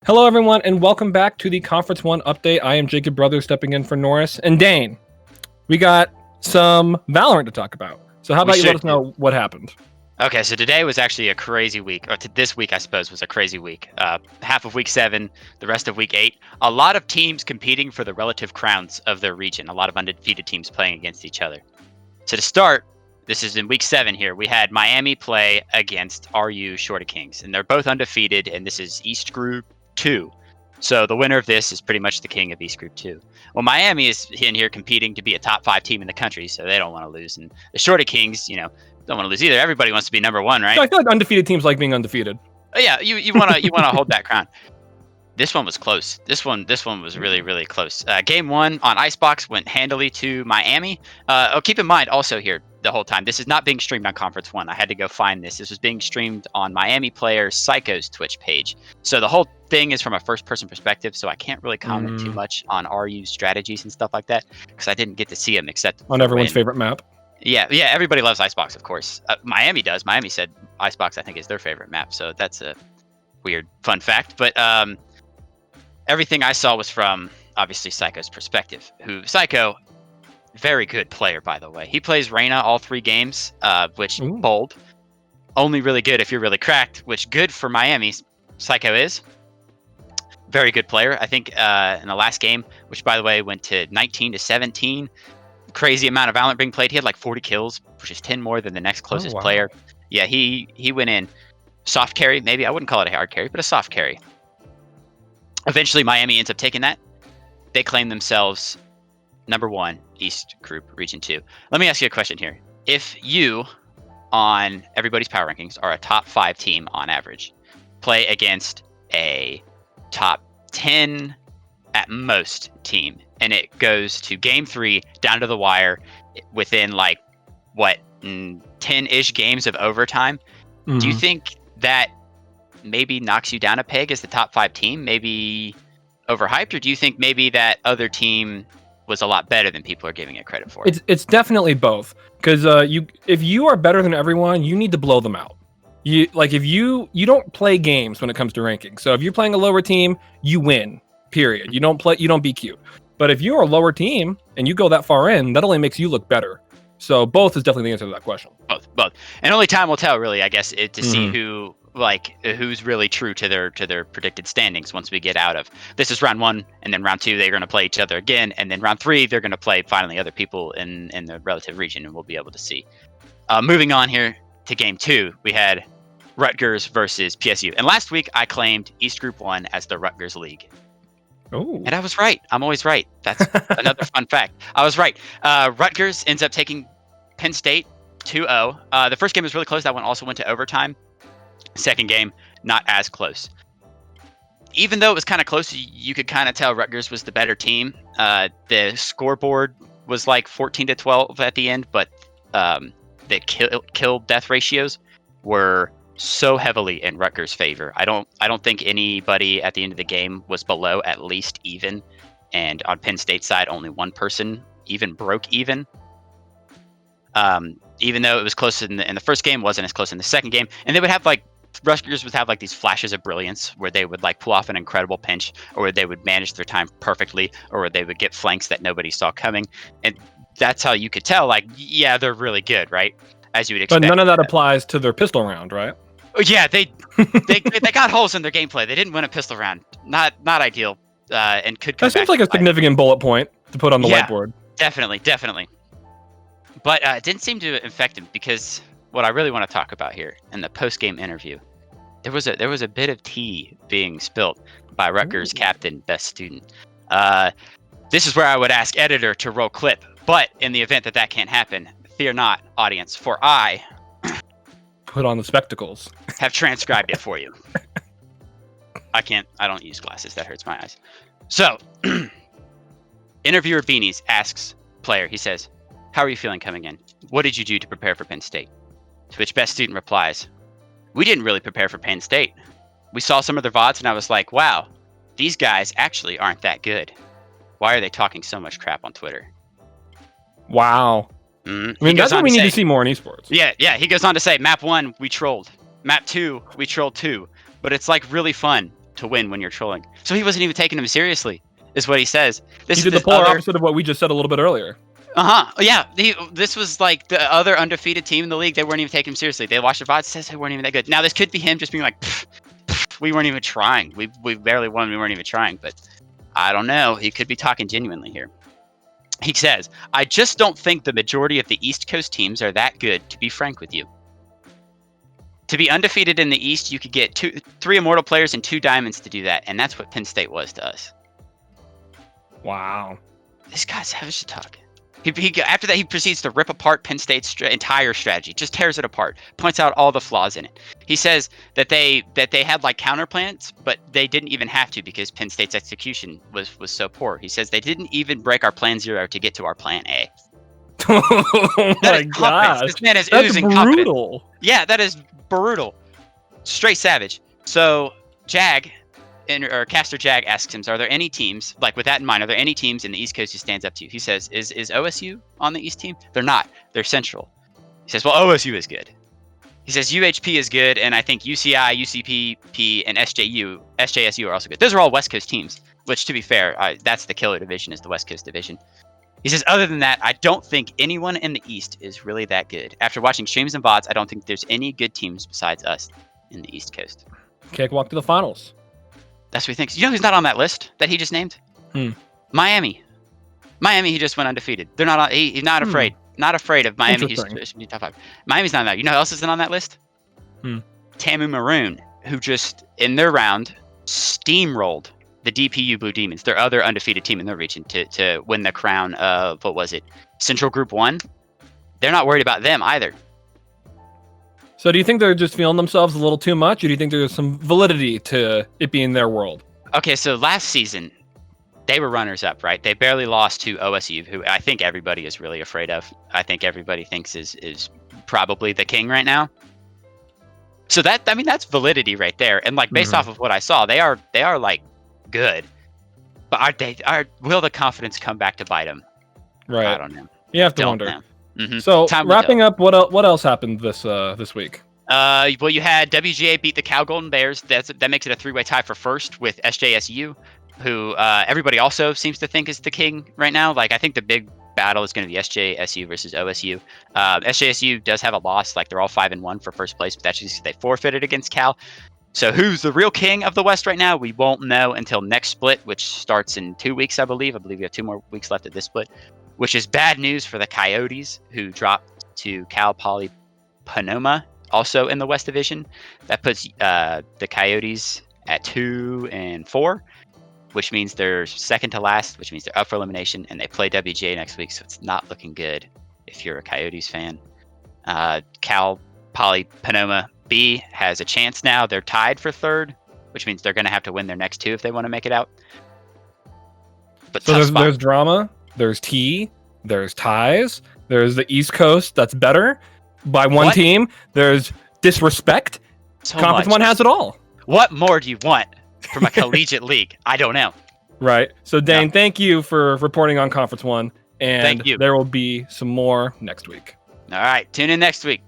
Hello, everyone, and welcome back to the Conference 1 update. I am Jacob Brothers stepping in for Norris. And Dane, we got some Valorant to talk about. So how about you let us know what happened? Okay, so today was actually a crazy week, or this week, I suppose, was a crazy week. Half of week 7, the rest of week 8. A lot of teams competing for the relative crowns of their region. A lot of undefeated teams playing against each other. So to start, this is in week 7 here. We had Miami play against RU Shorty Kings, and they're both undefeated, and this is East Group 2. So the winner of this is pretty much the king of East Group 2. Well, Miami is in here competing to be a top 5 team in the country, so they don't want to lose. And the Shorty Kings, don't want to lose either. Everybody wants to be number 1, right? I feel like undefeated teams like being undefeated. Oh, yeah, you want to hold that crown. This one was close. This one was really, really close. Game 1 on Icebox went handily to Miami. Keep in mind also here the whole time, this is not being streamed on Conference 1. I had to go find this. This was being streamed on Miami player Psycho's Twitch page. So the whole thing is from a first-person perspective, so I can't really comment too much on RU's strategies and stuff like that because I didn't get to see them except on everyone's favorite map. Yeah, everybody loves Icebox, of course. Miami does. Miami said Icebox, I think, is their favorite map, so that's a weird fun fact. But everything I saw was from, obviously, Psycho's perspective. Psycho, very good player, by the way. He plays Reyna all 3 games, which bold. Only really good if you're really cracked, which good for Miami. Psycho is. Very good player. I think in the last game, which, by the way, went to 19-17. Crazy amount of Valorant being played. He had like 40 kills, which is 10 more than the next closest player. Yeah, he went in. Soft carry, maybe. I wouldn't call it a hard carry, but a soft carry. Eventually, Miami ends up taking that. They claim themselves number 1, East Group, Region 2. Let me ask you a question here. If you, on everybody's power rankings, are a top 5 team on average, play against a top 10 at most team, and it goes to game 3, down to the wire, within 10-ish games of overtime, do you think that maybe knocks you down a peg as the top 5 team, maybe overhyped, or do you think maybe that other team was a lot better than people are giving it credit for? It's definitely both, because if you are better than everyone, you need to blow them out. If you don't play games when it comes to ranking. So if you're playing a lower team, you win. Period. You don't be cute. But if you're a lower team and you go that far in, that only makes you look better. So both is definitely the answer to that question. Both. And only time will tell, really, I guess, to see who's really true to their predicted standings once we get out of this. Is round 1, and then round 2 they're going to play each other again, and then round 3 they're going to play finally other people in the relative region, and we'll be able to see. Moving on here to game 2, we had Rutgers versus PSU, and last week I claimed East Group 1 as the Rutgers League. Oh. And I was right. I'm always right. That's another fun fact. I was right. Rutgers ends up taking Penn State 2-0. The first game was really close. That one also went to overtime. Second game, not as close. Even though it was kind of close, you could kind of tell Rutgers was the better team. The scoreboard was like 14-12 at the end, but the kill-death ratios were so heavily in Rutgers' favor. I don't think anybody at the end of the game was below at least even. And on Penn State's side, only one person even broke even. Even though it was close in the first game, wasn't as close in the second game. And they would have Rutgers would have these flashes of brilliance where they would pull off an incredible pinch, or where they would manage their time perfectly, or where they would get flanks that nobody saw coming. And that's how you could tell, yeah, they're really good, right? As you would expect. But none of that applies to their pistol round, right? Oh, yeah, they got holes in their gameplay. They didn't win a pistol round. Not ideal, and could come back. That seems like a significant bullet point to put on the whiteboard. Definitely. But it didn't seem to affect him, because what I really want to talk about here in the post-game interview, there was a bit of tea being spilt by Rutgers captain, best student. This is where I would ask editor to roll clip, but in the event that can't happen, fear not, audience, for I put on the spectacles. Have transcribed it for you. I don't use glasses. That hurts my eyes. So, interviewer Beanies asks player, he says, "How are you feeling coming in? What did you do to prepare for Penn State?" To which best student replies, "We didn't really prepare for Penn State. We saw some of their VODs and I was like, wow, these guys actually aren't that good. Why are they talking so much crap on Twitter?" Wow. I mean, that's what we need to see more in esports. Yeah. He goes on to say, map 1, we trolled. Map 2, we trolled too. But it's really fun. to win when you're trolling. So he wasn't even taking him seriously, is what he says. He did the polar opposite of what we just said a little bit earlier. Yeah. This was like the other undefeated team in the league. They weren't even taking him seriously. They watched the VOD, says they weren't even that good. Now this could be him just being like, we weren't even trying. We barely won. We weren't even trying. But I don't know. He could be talking genuinely here. He says, I just don't think the majority of the East Coast teams are that good, to be frank with you. To be undefeated in the East, you could get 3 Immortal players and 2 Diamonds to do that. And that's what Penn State was to us. Wow. This guy's savage to talk. After that, he proceeds to rip apart Penn State's entire strategy, just tears it apart, points out all the flaws in it. He says that they had like counter plans, but they didn't even have to because Penn State's execution was so poor. He says they didn't even break our plan 0 to get to our plan A. Oh my gosh. This man is That's oozing brutal. confidence. Yeah, that is brutal. Straight savage. So or Caster Jag asks him, are there any teams, like with that in mind, are there any teams in the East Coast who stands up to you? He says, is OSU on the East team? They're not. They're Central. He says, well, OSU is good. He says UHP is good, and I think UCI, UCPP, and SJSU are also good. Those are all West Coast teams, which, to be fair, that's the killer division, is the West Coast division. He says, other than that, I don't think anyone in the East is really that good. After watching streams and VODs, I don't think there's any good teams besides us in the East Coast. Cakewalk to the finals. That's what he thinks. You know who's not on that list that he just named? Miami. He just went undefeated. They're not. He's not afraid. Not afraid of Miami. He's top 5. Miami's not on that. You know who else isn't on that list? Tamu Maroon, who just in their round steamrolled the DPU Blue Demons, their other undefeated team in their region, to win the crown of, what was it, Central Group 1. They're not worried about them either. So do you think they're just feeling themselves a little too much, or do you think there's some validity to it being their world? Okay, so last season, they were runners-up, right? They barely lost to OSU, who I think everybody is really afraid of. I think everybody thinks is probably the king right now. So that's validity right there. And like based off of what I saw, they are like good. But will the confidence come back to bite them? Right. I don't know. You have to wonder. Mm-hmm. So wrapping up, what else happened this week? Well, you had WGA beat the Cal Golden Bears. That makes it a 3-way tie for first with SJSU, who everybody also seems to think is the king right now. Like I think the big battle is going to be SJSU versus OSU. SJSU does have a loss, like they're all 5-1 for first place, but that's just they forfeited against Cal. So who's the real king of the West right now? We won't know until next split, which starts in 2 weeks, I believe. I believe we have 2 more weeks left at this split, which is bad news for the Coyotes, who dropped to Cal Poly Panoma, also in the West Division. That puts the Coyotes at 2-4, which means they're second to last, which means they're up for elimination, and they play WGA next week, so it's not looking good if you're a Coyotes fan. Cal Poly Panoma B has a chance now. They're tied for third, which means they're going to have to win their next 2 if they want to make it out. But so there's drama, there's tea, there's ties, there's the East Coast that's better by one team, there's disrespect. So Conference 1 has it all. What more do you want from a collegiate league? I don't know. Right. So Dane, thank you for reporting on Conference 1, and Thank you. There will be some more next week. All right, tune in next week.